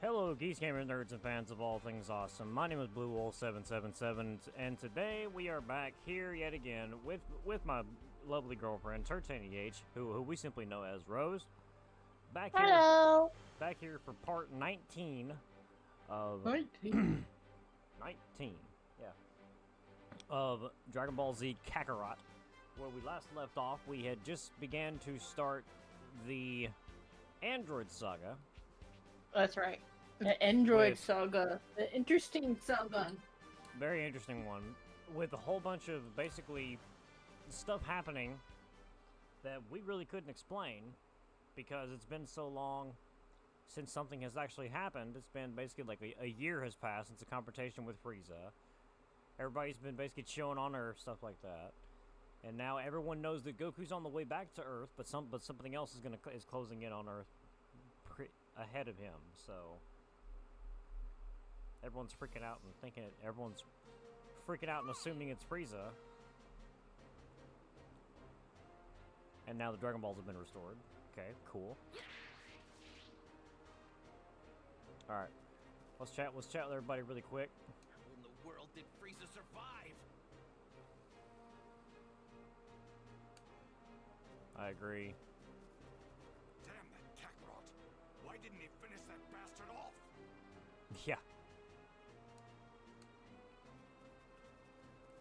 Hello, Geese Gamer nerds and fans of all things awesome. My name is Blue Wolf 777, and today we are back here yet again with my lovely girlfriend, Turtany who we simply know as Rose. Hello. Back here for part 19 of 19. 19, yeah, of Dragon Ball Z Kakarot. Where we last left off, we had just began to start the Android Saga. That's right. The Android Saga. The interesting saga. Very interesting one. With a whole bunch of basically stuff happening that we really couldn't explain because it's been so long since something has actually happened. It's been basically like a year has passed since the confrontation with Frieza. Everybody's been basically chilling on Earth, stuff like that. And now everyone knows that Goku's on the way back to Earth, but something else is closing in on Earth ahead of him. So everyone's freaking out and everyone's freaking out and assuming it's Frieza. And now the Dragon Balls have been restored. Okay, cool. All right, let's chat with everybody really quick. How in the world did Frieza survive? I agree. Damn that Kakarot! Why didn't he finish that bastard off? Yeah.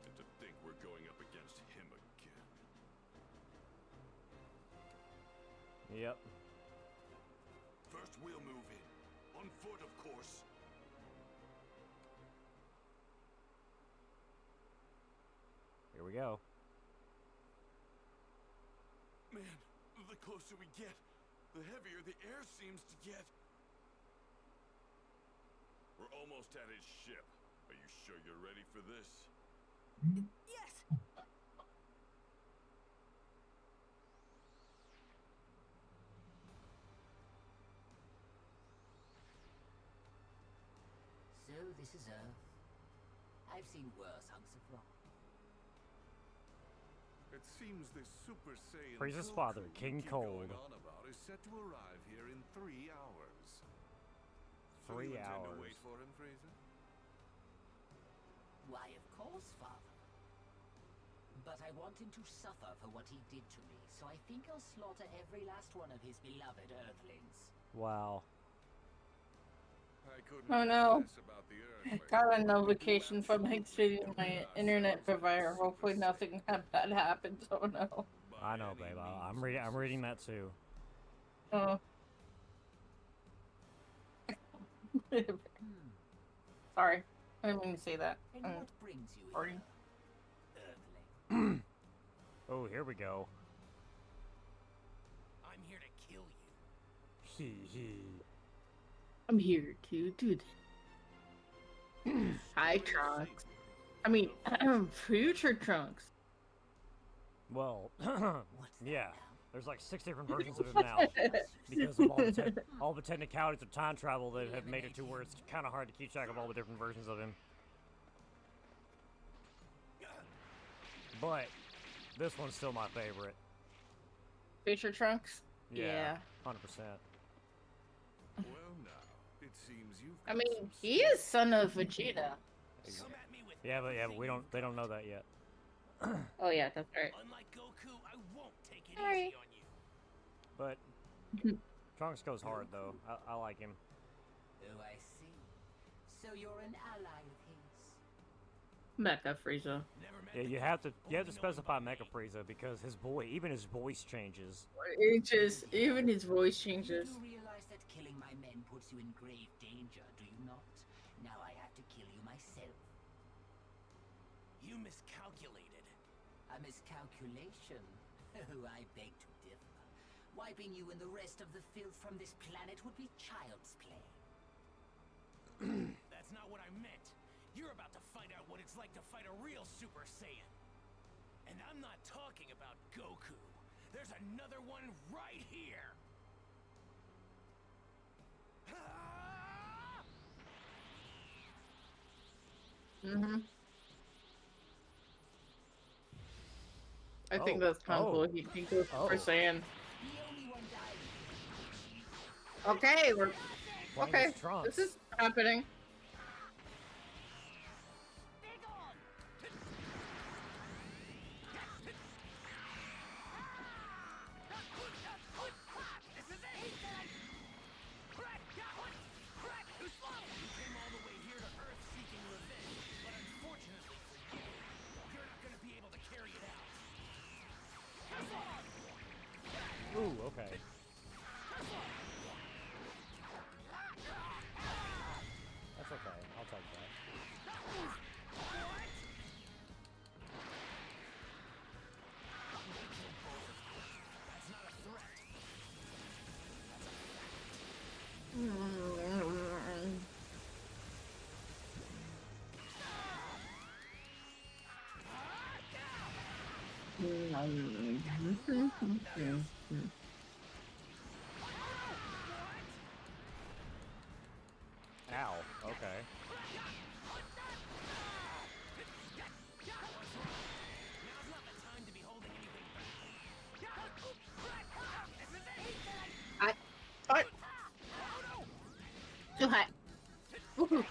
And to think we're going up against him again. Yep. First we'll move in. On foot, of course. Here we go. Man, the closer we get, the heavier the air seems to get. We're almost at his ship. Are you sure you're ready for this? Yes! So this is Earth. I've seen worse hunks of rock. It seems this Super Saiyan Frieza's Goku father, you King keep Cold. going on about is set to arrive here in 3 hours. 3 so you intend hours. to wait for him, Frieza? Why, of course, Father. But I want him to suffer for what he did to me, so I think I'll slaughter every last one of his beloved Earthlings. Wow. I couldn't Oh care no. less about the Earth. Got a notification from Xfinity, my internet provider. Hopefully nothing bad happens. Oh no. I know, babe. I'm reading that too. Oh. Sorry. I didn't mean to say that. And what brings you Sorry. here, Earthling? Oh, here we go. I'm here to kill you. Hee. I'm here to do this. Hi, Trunks. I mean, future Trunks. Well, What's that yeah. now? There's like 6 different versions of him now because of all the technicalities of time travel that have made it to where it's kind of hard to keep track of all the different versions of him. But this one's still my favorite. Future Trunks? Yeah. 100%. Well, now it seems you've. I got mean, some he is son of Vegeta. Come at me with Yeah, but everything they you've don't know got. that yet. Oh yeah, that's right. Unlike Goku, I won't take it Sorry. easy on you. But Trunks goes hard though. I like him. Oh, I see. So you're an ally of his. Mecha Frieza. Never met Yeah, the you guy. have to Only know specify him by Mecha name. Frieza because even his voice changes. It just, even his voice You changes. do realize that killing my men puts you in grave danger, do you not? Now I have to kill you myself. You miscalculated. A miscalculation? Oh, I beg to differ. Wiping you and the rest of the filth from this planet would be child's play. That's not what I meant. You're about to find out what it's like to fight a real Super Saiyan. And I'm not talking about Goku. There's another one right here. Ah! Mm-hmm. I think Oh. that's kind of Oh. cool. He can go Super Oh. Saiyan. The only one dying. Okay, we're playing Okay, as Trunks. this is happening. Ooh, okay. That's okay. I'll take that. Ow. Okay. I too high. Woohoo.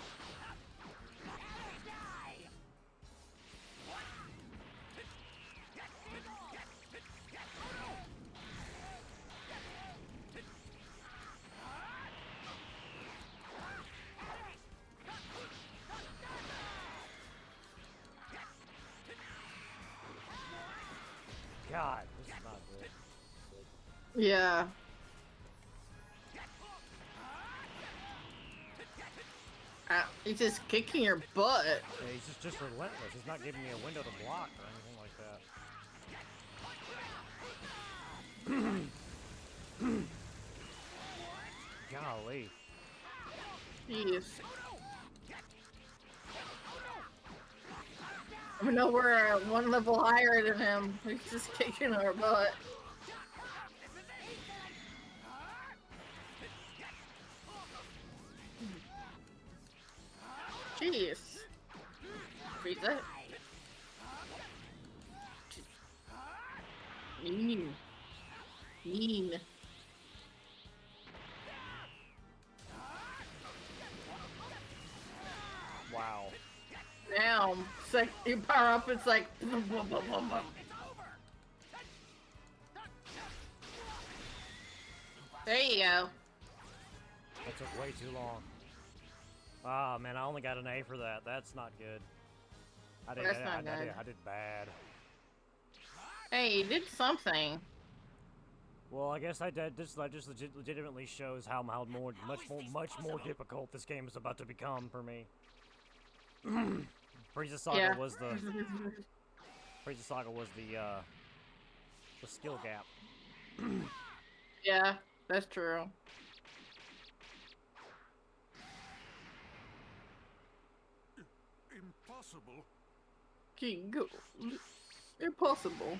God, this is not good. Yeah. He's just kicking your butt. Yeah, he's just relentless. He's not giving me a window to block or anything like that. Golly. Jeez. I know we're one level higher than him. He's just kicking our butt. Jeez. Frieza. Mean. Mean. Wow. Now, it's like you power up, it's like boom, boom, boom, boom, boom. There you go. That took way too long. Ah, man, I only got an A for that. That's not good. I did, That's I, not I, good. I did bad. Hey, you did something. Well, I guess I did. This just legitimately shows how much more difficult this game is about to become for me. Frieza Saga Yeah. was the Frieza Saga was the skill gap. Yeah, that's true. Impossible. King go. Impossible.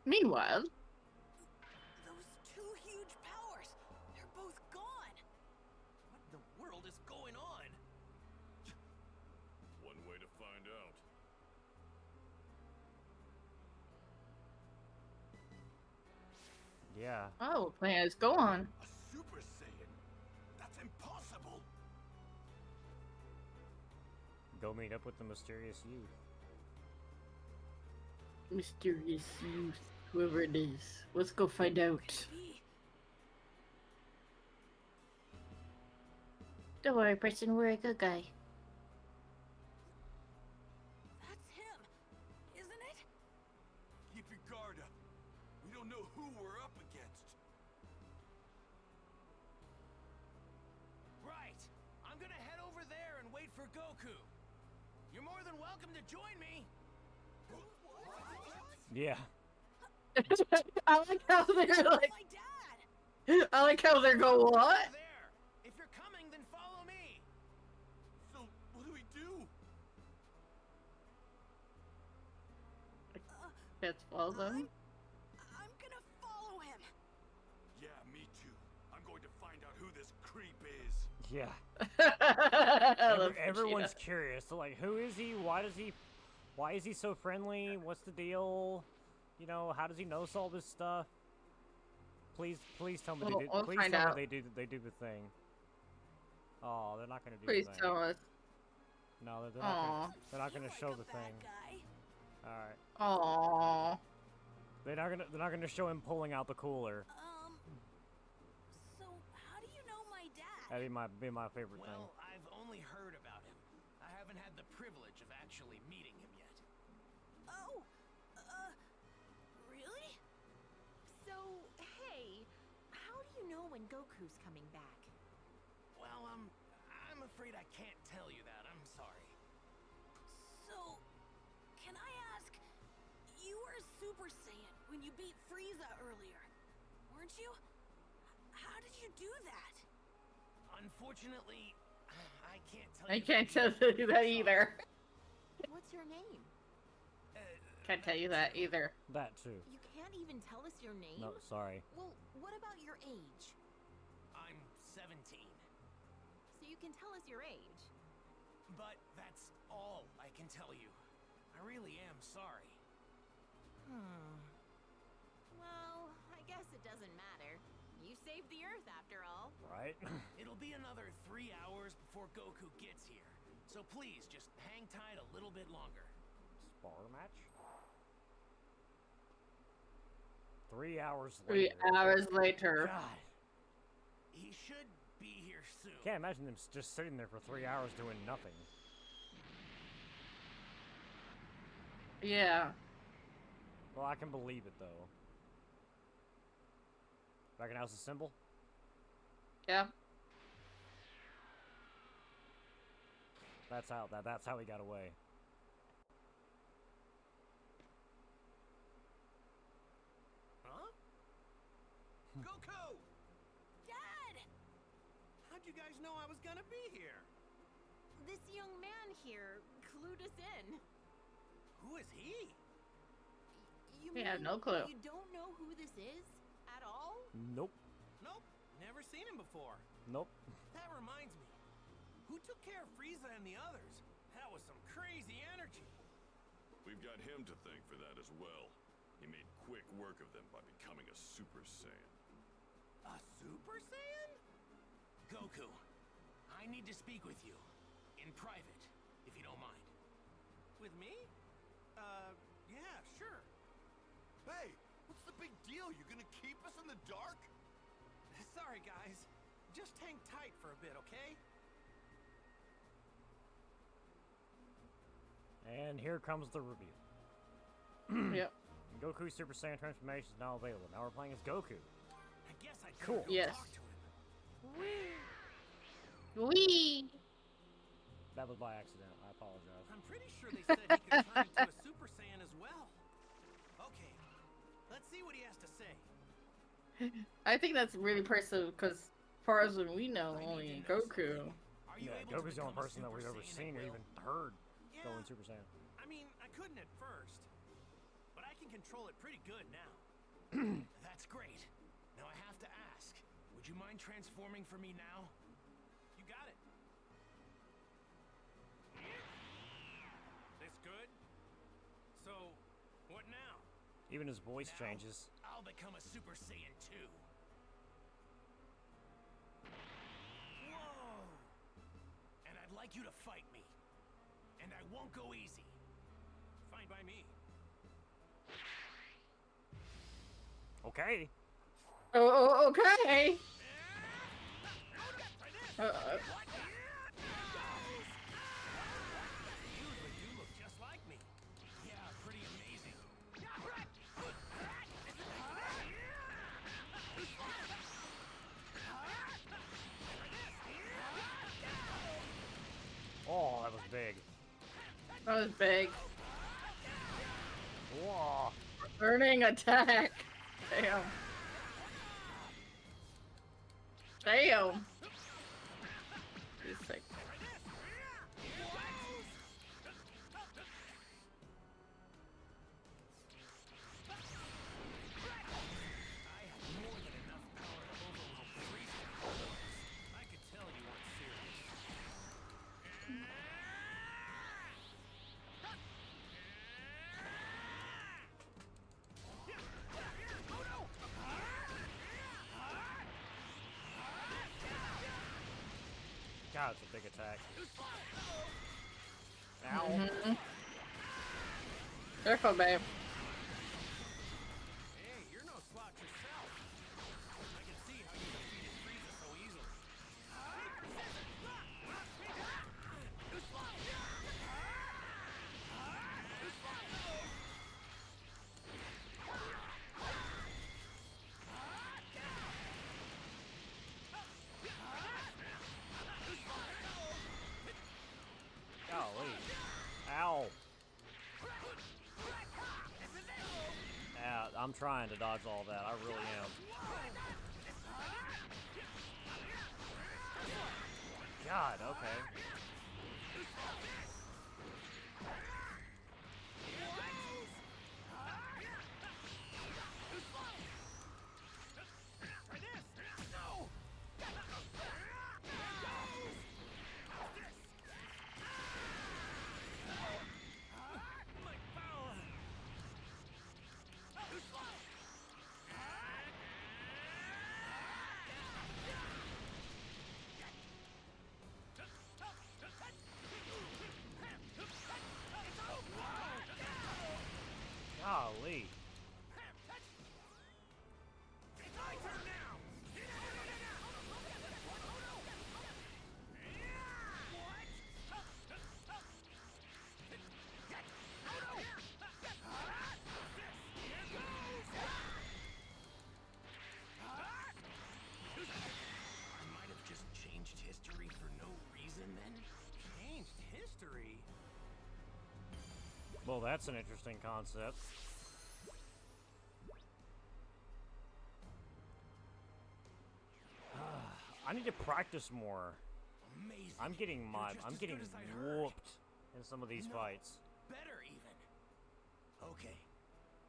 Meanwhile, Those two huge powers, they're both gone. What in the world is going on? One way to find out. Yeah. oh, plans go on. A Super Saiyan? That's impossible. Go meet up with the mysterious youth. Mysterious youth, whoever it is. Let's go find out. Maybe. Don't worry, person, we're a good guy. That's him, isn't it? Keep your guard up. We don't know who we're up against. Right. I'm gonna head over there and wait for Goku. You're more than welcome to join me. Yeah. I like how they're like. My dad. I like how they're going. What? There. If you're coming, then follow me. So, what do we do? That's follow them. I'm gonna follow him. Yeah, me too. I'm going to find out who this creep is. Yeah. I love Everyone's Vegeta. curious. So, like, who is he? Why is he so friendly? What's the deal? You know, how does he know all this stuff? Please tell me We'll- they do. we'll Please find tell out. me they do the thing. Oh, they're not gonna do Please the thing. tell us. No, Aw. they're not You gonna like show a the bad thing. guy. All right. Aww. They're not gonna show him pulling out the cooler. So how do you know my dad? That'd be my favorite thing. Well, I've only heard about him. I haven't had the privilege of actually meeting him yet. Oh, really? So, hey, how do you know when Goku's coming back? Well, I'm afraid I can't tell you that. I'm sorry. So, can I ask? You were a Super Saiyan when you beat Frieza earlier, weren't you? How did you do that? Unfortunately, I can't tell I you. can't that tell you that either. What's your name? Can't tell you that either. That too. You can't even tell us your name? No, sorry. Well, what about your age? I'm 17. So you can tell us your age. But that's all I can tell you. I really am sorry. Well, I guess it doesn't matter. You saved the Earth after all. Right? It'll be another 3 hours before Goku gets here. So please, just hang tight a little bit longer. Spar match. 3 hours 3 later. hours later. God. He should be here soon. Can't imagine them just sitting there for 3 hours doing nothing. Yeah. Well, I can believe it though. Recognize the symbol? Yeah. That's how he got away. Huh? Goku! Dad! How'd you guys know I was gonna be here? This young man here clued us in. Who is he? You We have mean no clue. You don't know who this is at all? Nope. Nope, never seen him before. Nope. That reminds me. Who took care of Frieza and the others? That was some crazy energy. We've got him to thank for that as well. He made quick work of them by becoming a Super Saiyan. A Super Saiyan? Goku, I need to speak with you. In private, if you don't mind. With me? Yeah, sure. Hey, what's the big deal? You gonna keep us in the dark? Sorry, guys. Just hang tight for a bit, okay? And here comes the reveal. Yep. Goku Super Saiyan transformation is now available. Now we're playing as Goku. I guess I Cool. could go Yes. talk to him. Wee. That was by accident. I apologize. I'm pretty sure they said he could turn into a Super Saiyan as well. Okay, let's see what he has to say. I think that's really impressive because, as far as we know, I need only to know Goku. something. Are you Yeah, able to Goku's the only become a person that Super we've ever Saiyan seen or at even will? heard Yeah. going Super Saiyan. I mean, I couldn't at first, but I can control it pretty good now. That's great. Now I have to ask, would you mind transforming for me now? You got it. This good? So, what now? Even his voice Now, changes. I'll become a Super Saiyan 2. Whoa! And I'd like you to fight me. And I won't go easy. Fine by me. Okay. Oh, okay. What? You do look just like me. Yeah, pretty amazing. Oh, that was big. That was big. Whoa. Burning attack. Damn. Damn. He's sick. I have more than enough power to overwhelm Frieza. I could tell you weren't serious. God, it's a big attack. Ow. Careful, babe. Hey, you're no slouch yourself. I can see how you defeated Frieza so easily. Golly. Ow. Yeah, I'm trying to dodge all that. I really am. God, okay. Golly. I might have just changed history for no reason then? Changed history? Well, that's an interesting concept. I need to practice more. Amazing. I'm getting You're just as getting good as I'd heard. whooped in some of these No, fights. Better even. Okay.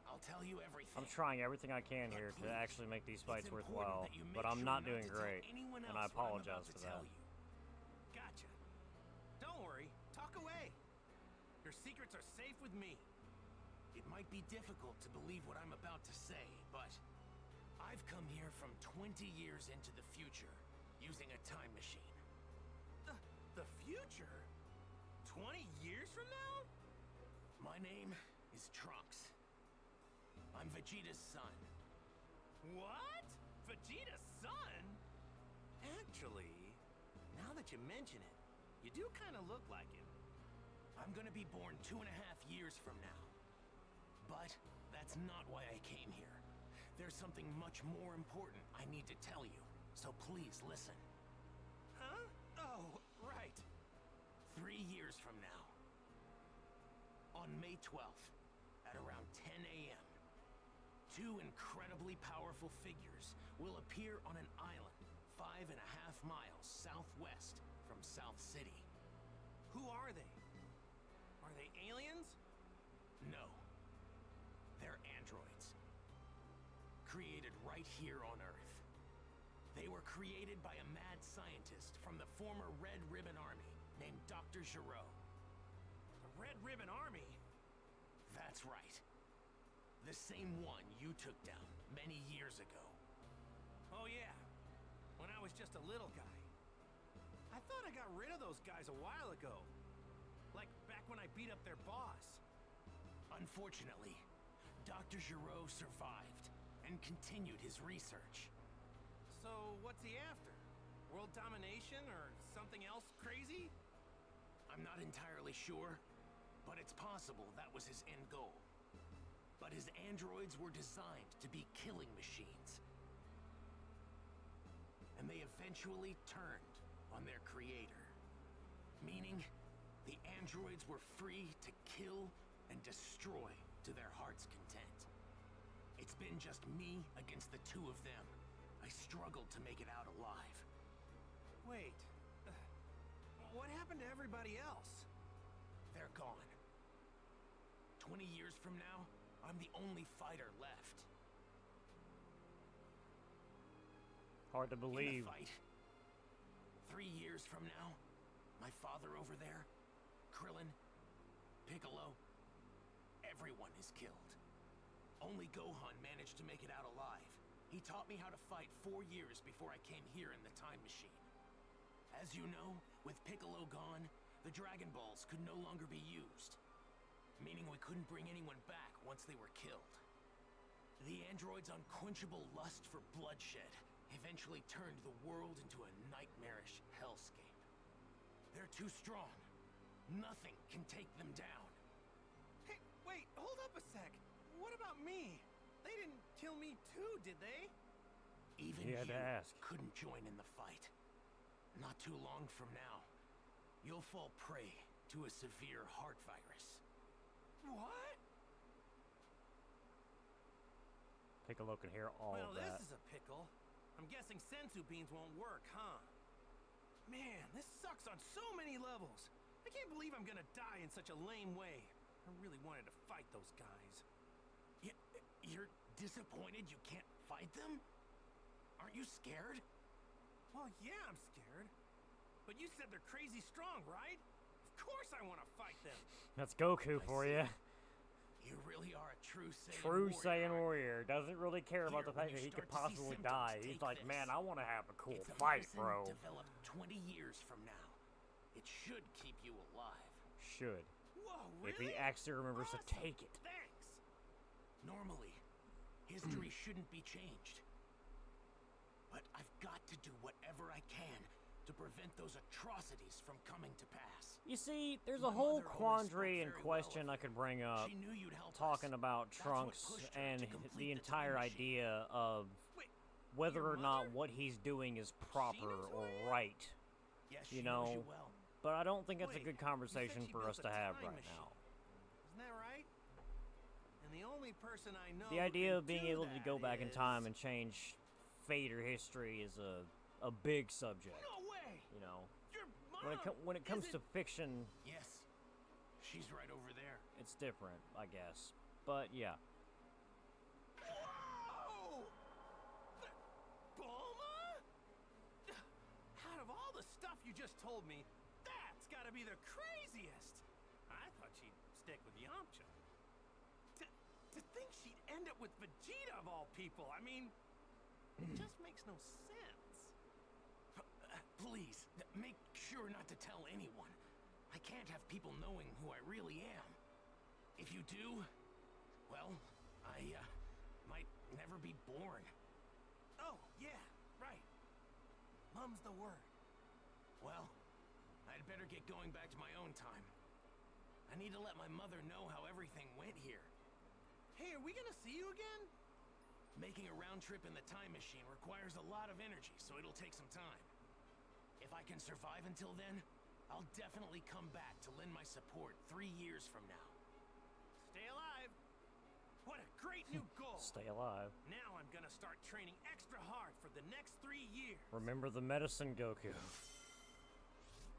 I'll tell you everything. I'm trying everything I can But here to please, actually make these it's fights important worthwhile, that you but make I'm sure not to doing tell great, anyone and else I what I'm apologize about to for tell that. you. Gotcha. Don't worry. Talk away. Your secrets are safe with me. It might be difficult to believe what I'm about to say, but I've come here from 20 years into the future using a time machine. The future? 20 years from now? My name is Trunks. I'm Vegeta's son. What? Vegeta's son? Actually, now that you mention it, you do kind of look like him. I'm gonna be born 2.5 years from now. But that's not why I came here. There's something much more important I need to tell you, so please listen. Huh? Oh, right. 3 years from now. On May 12th, at around 10 a.m., 2 incredibly powerful figures will appear on an island 5.5 miles southwest from South City. Who are they? Are they aliens? No. They're androids. Created right here on Earth. They were created by a mad scientist from the former Red Ribbon Army named Dr. Giraud. The Red Ribbon Army? That's right. The same one you took down many years ago. Oh yeah, when I was just a little guy. I thought I got rid of those guys a while ago. Like back when I beat up their boss. Unfortunately, Dr. Giraud survived and continued his research. So what's he after? World domination or something else crazy? I'm not entirely sure, but it's possible that was his end goal. But his androids were designed to be killing machines. And they eventually turned on their creator. Meaning, the androids were free to kill and destroy to their heart's content. It's been just me against the two of them. I struggled to make it out alive. Wait, what happened to everybody else? They're gone. 20 years from now, I'm the only fighter left. Hard to In the believe. fight, 3 years from now, my father over there, Krillin, Piccolo, everyone is killed. Only Gohan managed to make it out alive. He taught me how to fight 4 years before I came here in the time machine. As you know, With Piccolo gone, the Dragon Balls could no longer be used, meaning we couldn't bring anyone back once they were killed. The android's unquenchable lust for bloodshed eventually turned the world into a nightmarish hellscape. They're too strong. Nothing can take them down. Hey, wait, hold up a sec. What about me? They didn't kill me too, did they? Even You you had to ask. couldn't join in the fight. Not too long from now, you'll fall prey to a severe heart virus. What? Piccolo can hear all Well, of that. this is a pickle. I'm guessing sensu beans won't work, huh? Man, this sucks on so many levels. I can't believe I'm gonna die in such a lame way. I really wanted to fight those guys. You're disappointed you can't fight them? Aren't you scared? Well, yeah, I'm scared. But you said they're crazy strong, right? Of course I want to fight them. That's Goku for you. You really are a true Saiyan True warrior, Saiyan aren't you? warrior. Doesn't really care about Here, the fact when that you he could start to see possibly symptoms, die. He's take like, this. man, I want to have a cool It's a fight, medicine bro. developed 20 years from now. It should keep you alive. Should. Whoa, If really? he actually remembers to Awesome. take it. Thanks. Normally, history shouldn't be changed. But I've got to do whatever I can to prevent those atrocities from coming to pass. You see, there's My a whole mother always quandary spoke and very question well I of could bring up She knew you'd help talking us. about That's what Trunks pushed her and to complete the the entire time machine. idea of Wait, whether your or not mother? what he's doing is proper knows who or I am? right. Yes, You she knows you know, well. But I don't think that's a Wait, good you said conversation she for built us a to have time right machine. now. Isn't that right? And the only person I know The who idea can of being do able to that go back in time is- and change fate or history is a big subject. No way! You know, Your mom when it comes to isn't- fiction, Yes, she's right over there. it's different, I guess. But yeah, Whoa! Bulma? Out of all the stuff you just told me, that's gotta be the craziest. I thought she'd stick with Yamcha. To think she'd end up with Vegeta of all people, I mean, it just makes no sense. Please, make sure not to tell anyone. I can't have people knowing who I really am. If you do, well, I might never be born. Oh, yeah, right. Mum's the word. Well, I'd better get going back to my own time. I need to let my mother know how everything went here. Hey, are we gonna see you again? Making a round trip in the time machine requires a lot of energy, so it'll take some time. If I can survive until then, I'll definitely come back to lend my support 3 years from now. Stay alive. What a great new goal. stay alive. Now I'm gonna start training extra hard for the next 3 years. Remember the medicine, Goku.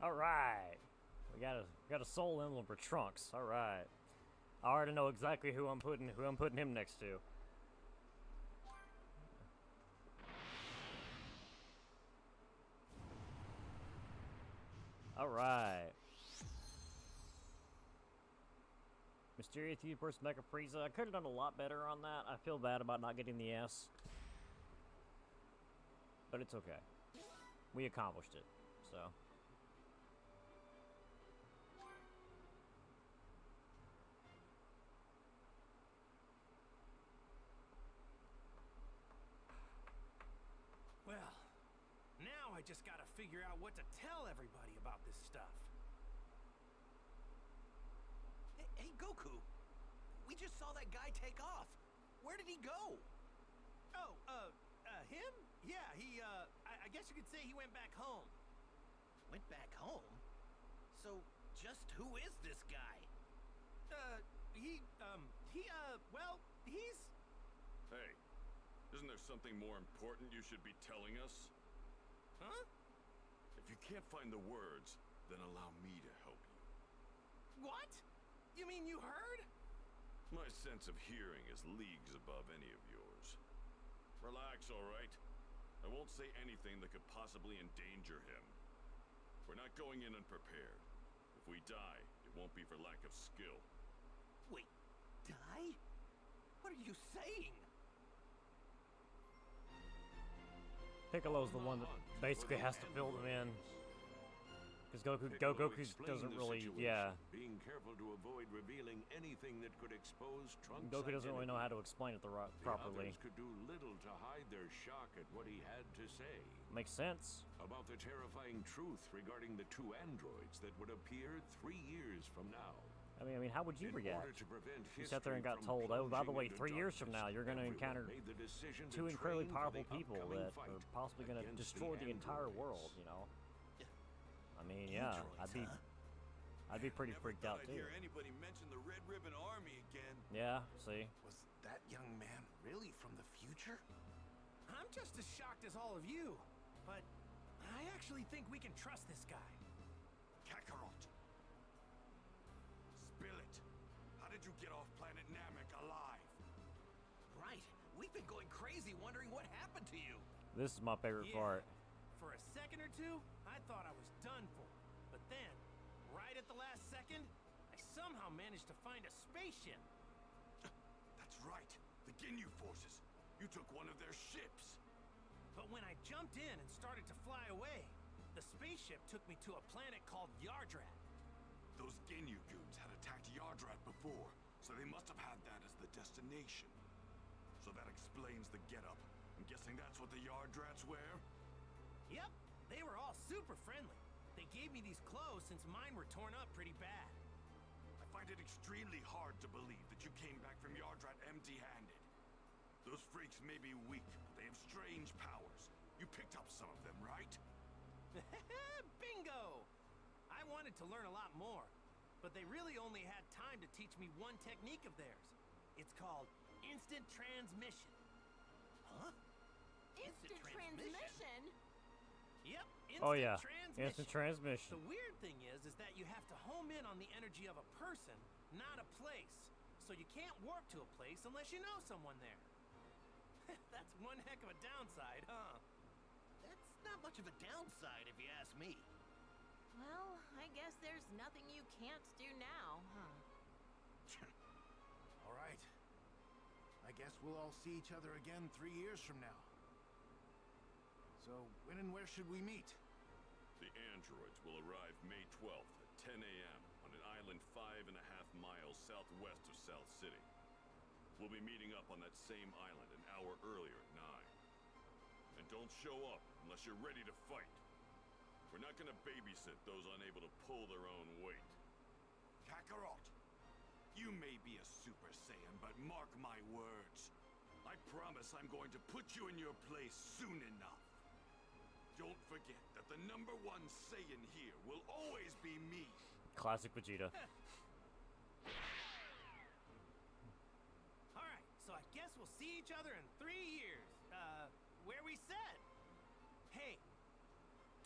All right, we got a soul emblem for Trunks. All right, I already know exactly who I'm putting him next to. All right. Mysterious Universe Mecha Frieza. I could have done a lot better on that. I feel bad about not getting the S. But it's okay. We accomplished it, so. Well, now I just gotta figure out what to tell everybody about this stuff. Hey, Goku! We just saw that guy take off. Where did he go? Oh, him? Yeah, I guess you could say he went back home. Went back home? So, just who is this guy? Well, he's... Hey, isn't there something more important you should be telling us? Huh? If you can't find the words, then allow me to help you. What? You mean you heard? My sense of hearing is leagues above any of yours. Relax, all right? I won't say anything that could possibly endanger him. We're not going in unprepared. If we die, it won't be for lack of skill. Wait, die? What are you saying? Piccolo's the one that basically has to fill them in. Because Goku Piccolo doesn't explained the really, situation, yeah. being careful to avoid revealing anything that could expose Trunks' Goku doesn't really know how identity. to explain it The properly. others could do little to hide their shock at what he had to say Makes sense. about the terrifying truth regarding the two androids that would appear 3 years from now. I mean, how would you In order react? to prevent You sat there and got history told, oh, by the way, from 3 years plunging from now, into you're going to darkness, encounter everyone made the decision to two incredibly train for powerful the people upcoming that fight are possibly going to against destroy the entire androids. world, you know? I mean, yeah, Androids, I'd be pretty Never freaked thought out I'd too. hear anybody mention the Red Ribbon Army again. Yeah, see? Was that young man really from the future? I'm just as shocked as all of you, but I actually think we can trust this guy. Kakarot. Spill it. How did you get off planet Namek alive? Right. We've been going crazy wondering what happened to you. This is my favorite part. For a second or two, I thought I was done for. But then, right at the last second, I somehow managed to find a spaceship. That's right. The Ginyu forces. You took one of their ships. But when I jumped in and started to fly away, the spaceship took me to a planet called Yardrat. Those Ginyu goons had attacked Yardrat before, so they must have had that as the destination. So that explains the getup. I'm guessing that's what the Yardrats wear? Yep, they were all super friendly. They gave me these clothes since mine were torn up pretty bad. I find it extremely hard to believe that you came back from Yardrat empty-handed. Those freaks may be weak, but they have strange powers. You picked up some of them, right? Bingo! I wanted to learn a lot more, but they really only had time to teach me one technique of theirs. It's called instant transmission. Huh? Instant transmission? Yep, instant Oh yeah, transmission. instant transmission. The weird thing is that you have to home in on the energy of a person, not a place. So you can't warp to a place unless you know someone there. That's one heck of a downside, huh? That's not much of a downside if you ask me. Well, I guess there's nothing you can't do now, huh? All right. I guess we'll all see each other again 3 years from now. So, when and where should we meet? The androids will arrive May 12th at 10 a.m. on an island 5.5 miles southwest of South City. We'll be meeting up on that same island an hour earlier at 9. And don't show up unless you're ready to fight. We're not gonna babysit those unable to pull their own weight. Kakarot, you may be a Super Saiyan, but mark my words. I promise I'm going to put you in your place soon enough. Don't forget that the #1 Saiyan here will always be me. Classic Vegeta. All right, so I guess we'll see each other in 3 years. Where we said. Hey,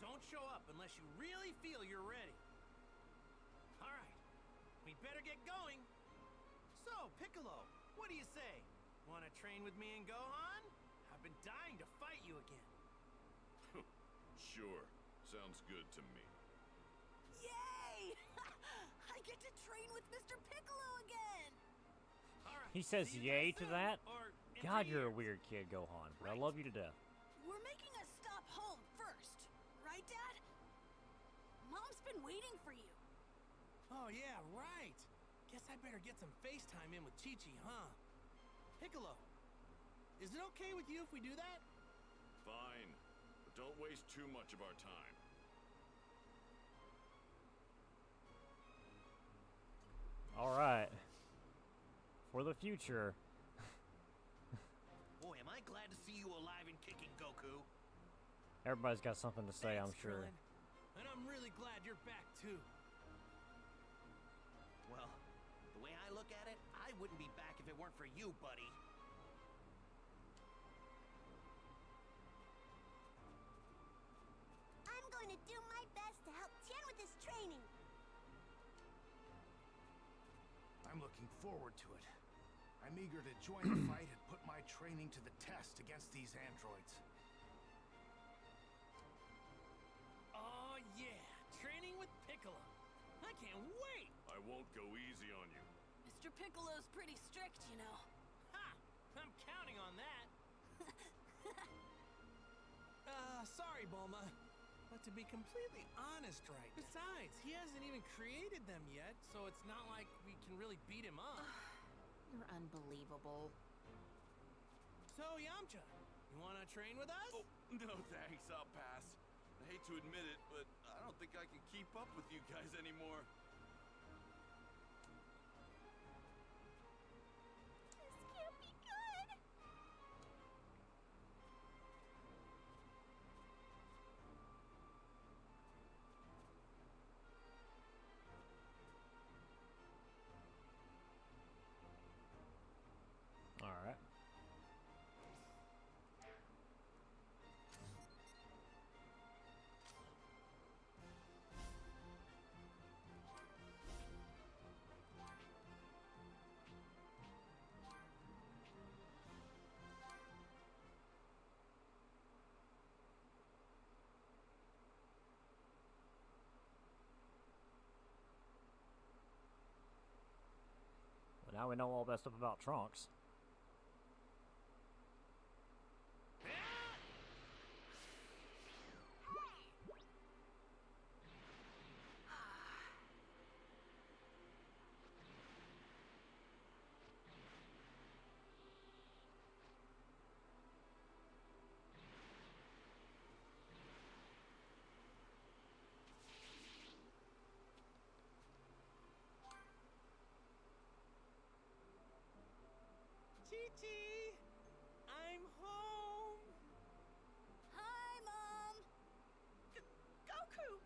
don't show up unless you really feel you're ready. All right, we better get going. So, Piccolo, what do you say? Want to train with me and Gohan? I've been dying to fight you again. Sure, sounds good to me. Yay! I get to train with Mr. Piccolo again! All right. He says see you yay guys to soon, that? or in God, 3 you're a years. weird kid, Gohan, but I love you to death. We're making a stop home first, right, Dad? Mom's been waiting for you. Oh, yeah, right. Guess I better get some FaceTime in with Chi-Chi, huh? Piccolo, is it okay with you if we do that? Fine, but don't waste too much of our time. Alright. For the future. Boy, am I glad to see you alive and kicking, Goku. Everybody's got something to say, I'm Thanks, sure. Krillin. And I'm really glad you're back, too. Well, the way I look at it, I wouldn't be back if it weren't for you, buddy. I'm going to do my best to help Tien with his training. I'm looking forward to it. I'm eager to join the fight and put my training to the test against these androids. Oh, yeah. Training with Piccolo. I can't wait! I won't go easy on you. Mr. Piccolo's pretty strict, you know. Ha! I'm counting on that. Sorry, Bulma. But to be completely honest, right? Besides, he hasn't even created them yet, so it's not like we can really beat him up. You're unbelievable. So, Yamcha, you wanna train with us? Oh, no thanks, I'll pass. I hate to admit it, but I don't think I can keep up with you guys anymore. This can't be good. All right. Well, now we know all that stuff about Trunks. Chi-Chi! I'm home! Hi, Mom! Goku!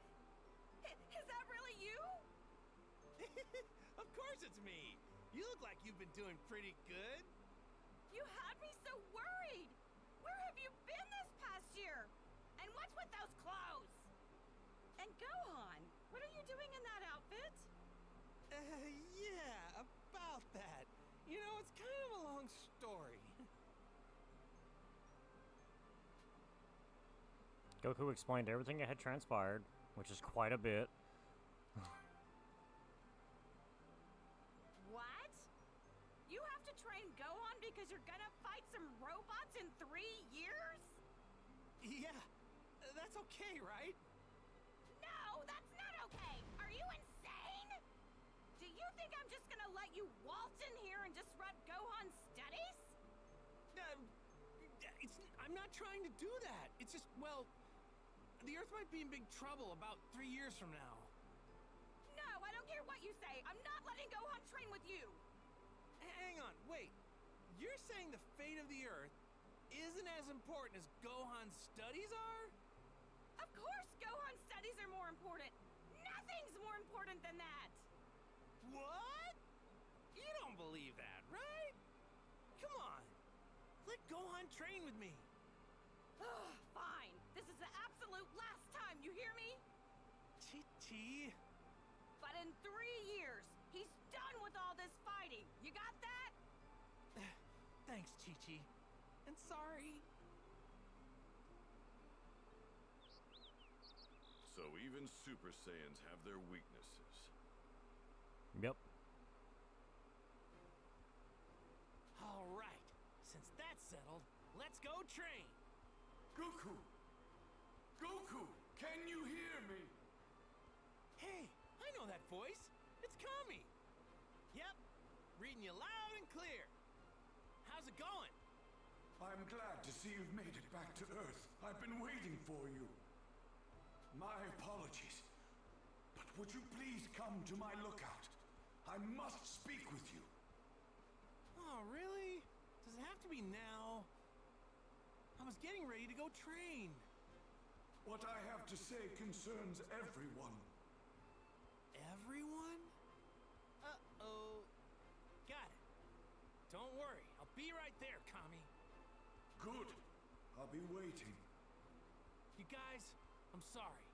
Is that really you? Of course it's me! You look like you've been doing pretty good. You had me so worried! Where have you been this past year? And what's with those clothes? And Gohan, what are you doing in that outfit? Yeah, about that. You know, it's kind of a long story. Goku explained everything that had transpired, which is quite a bit. What? You have to train Gohan because you're gonna fight some robots in 3 years? Yeah, that's okay, right? No, that's not okay! Are you insane? Do you think I'm just gonna let you waltz in here and disrupt Gohan's studies? I'm not trying to do that. It's just, well, the Earth might be in big trouble about 3 years from now. No, I don't care what you say. I'm not letting Gohan train with you. Hang on, wait. You're saying the fate of the Earth isn't as important as Gohan's studies are? Of course Gohan's studies are more important. Nothing's more important than that. What? You don't believe that, right? Come on. Let Gohan train with me. Ugh, fine. This is the absolute last time, you hear me? Chi-Chi. But in 3 years, he's done with all this fighting. You got that? Thanks, Chi-Chi. And sorry. So even Super Saiyans have their weaknesses. Yep. All right. Since that's settled, let's go train. Goku! Goku! Can you hear me? Hey, I know that voice. It's Kami. Yep, reading you loud and clear. How's it going? I'm glad to see you've made it back to Earth. I've been waiting for you. My apologies. But would you please come to my lookout? I must speak with you. Oh, really? Does it have to be now? I was getting ready to go train. What I have to say concerns everyone. Everyone? Uh-oh. Got it. Don't worry, I'll be right there, Kami. Good. I'll be waiting. You guys, I'm sorry,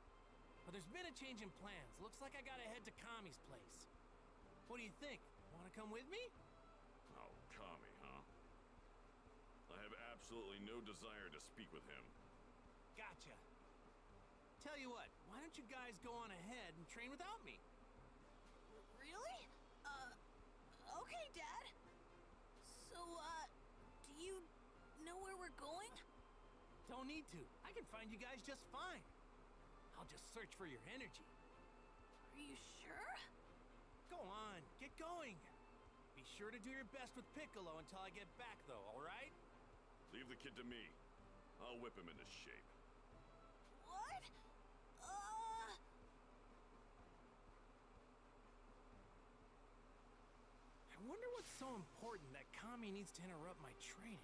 but there's been a change in plans. Looks like I gotta head to Kami's place. What do you think? Wanna come with me? Oh, Kami, huh? I have absolutely no desire to speak with him. Gotcha. Tell you what, why don't you guys go on ahead and train without me? Really? Okay, Dad. So, do you know where we're going? Don't need to. I can find you guys just fine. I'll just search for your energy. Are you sure? Go on, get going. Be sure to do your best with Piccolo until I get back, though, alright? Leave the kid to me. I'll whip him into shape. What? I wonder what's so important that Kami needs to interrupt my training.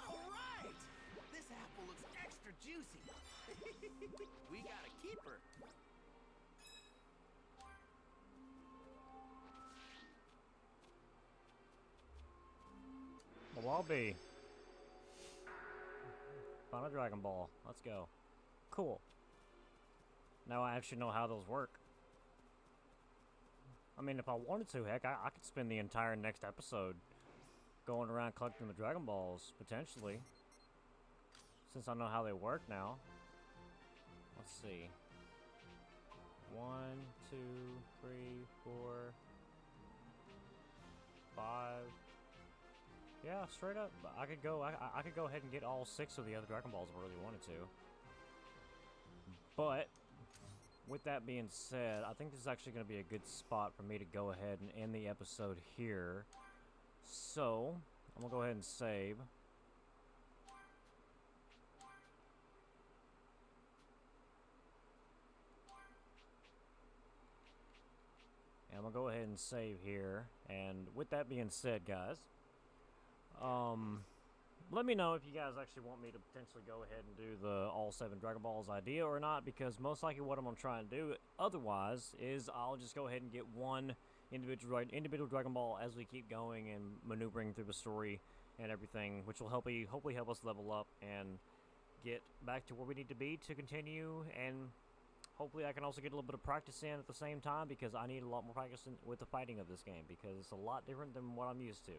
Alright! This apple looks extra juicy. We got a keeper. Wallaby. Found a Dragon Ball. Let's go. Cool. Now I actually know how those work. I mean, if I wanted to, heck, I could spend the entire next episode going around collecting the Dragon Balls, potentially. Since I know how they work now. Let's see. 1, 2, 3, 4, 5. Yeah, straight up. I could go. I could go ahead and get all 6 of the other Dragon Balls if I really wanted to. But with that being said, I think this is actually going to be a good spot for me to go ahead and end the episode here. So I'm gonna go ahead and save. And I'm gonna go ahead and save here. And with that being said, guys, let me know if you guys actually want me to potentially go ahead and do the all 7 Dragon Balls idea or not, because most likely what I'm gonna try and do otherwise is I'll just go ahead and get one individual Dragon Ball as we keep going and maneuvering through the story and everything, which will hopefully help us level up and get back to where we need to be to continue. And hopefully I can also get a little bit of practice in at the same time, because I need a lot more practice with the fighting of this game, because it's a lot different than what I'm used to.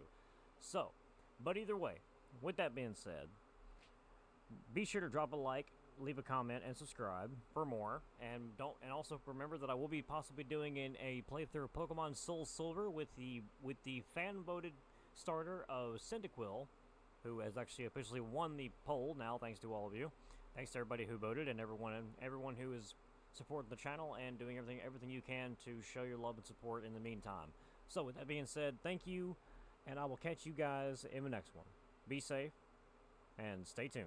So, but either way, with that being said, be sure to drop a like, leave a comment, and subscribe for more. And also remember that I will be possibly doing a playthrough of Pokemon Soul Silver with the fan voted starter of Cyndaquil, who has actually officially won the poll now, thanks to all of you. Thanks to everybody who voted and everyone who is supporting the channel and doing everything you can to show your love and support in the meantime. So with that being said, thank you, and I will catch you guys in the next one. Be safe and stay tuned.